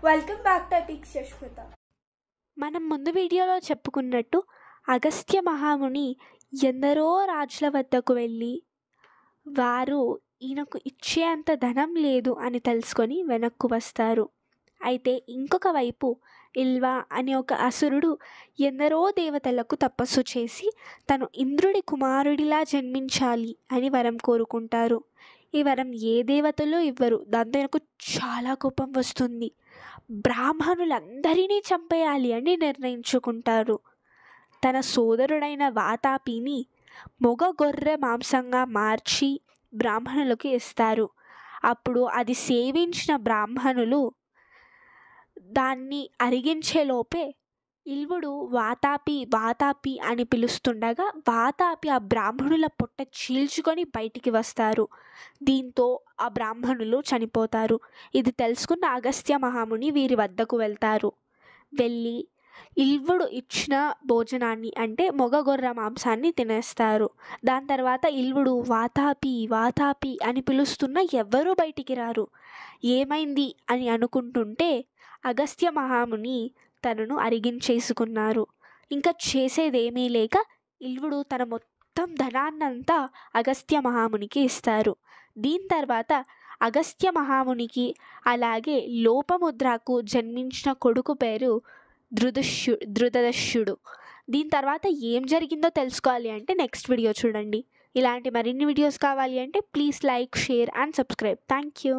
Welcome back to epic Sushmita. మనం ముందు వీడియోలో చెప్పుకున్నట్టు అగస్త్య మహాముని ఎందరో రాజుల వద్దకు వెళ్ళి వారు ఈయనకు ఇచ్చేంత ధనం లేదు అని తెలుసుకొని వెనక్కు వస్తారు. అయితే ఇంకొక వైపు ఇల్వా అనే ఒక అసురుడు ఎందరో దేవతలకు తపస్సు చేసి తను ఇంద్రుడి కుమారుడిలా జన్మించాలి అని వరం కోరుకుంటారు. ఈ వరం ఏ దేవతలు ఇవ్వరు. దాంతో ఆయనకు చాలా కోపం వస్తుంది. బ్రాహ్మణులందరినీ చంపేయాలి అని నిర్ణయించుకుంటారు. తన సోదరుడైన వాతాపిని మొగ గొర్రె మాంసంగా మార్చి బ్రాహ్మణులకు ఇస్తారు. అప్పుడు అది సేవించిన బ్రాహ్మణులు దాన్ని అరిగించేలోపే ఇల్వుడు వాతాపి అని పిలుస్తుండగా వాతాపి ఆ బ్రాహ్మణుల పొట్ట చీల్చుకొని బయటికి వస్తారు. దీంతో ఆ బ్రాహ్మణులు చనిపోతారు. ఇది తెలుసుకున్న అగస్త్య మహాముని వీరి వద్దకు వెళ్తారు. వెళ్ళి ఇల్వుడు ఇచ్చిన భోజనాన్ని అంటే మొగ గొర్రె మాంసాన్ని తినేస్తారు. దాని తర్వాత ఇల్వుడు వాతాపి అని పిలుస్తున్న ఎవ్వరూ బయటికి రారు. ఏమైంది అని అనుకుంటుంటే అగస్త్య మహాముని తనను అరిగించేసుకున్నారు. ఇంకా చేసేదేమీ లేక ఇల్వుడు తన మొత్తం ధనాన్నంతా అగస్త్య మహామునికి ఇస్తారు. దీని తర్వాత అగస్త్య మహామునికి అలాగే లోపముద్రకు జన్మించిన కొడుకు పేరు ధృతదస్యుడు. దీని తర్వాత ఏం జరిగిందో తెలుసుకోవాలి అంటే నెక్స్ట్ వీడియో చూడండి. ఇలాంటి మరిన్ని వీడియోస్ కావాలి అంటే please like, share and subscribe. Thank you.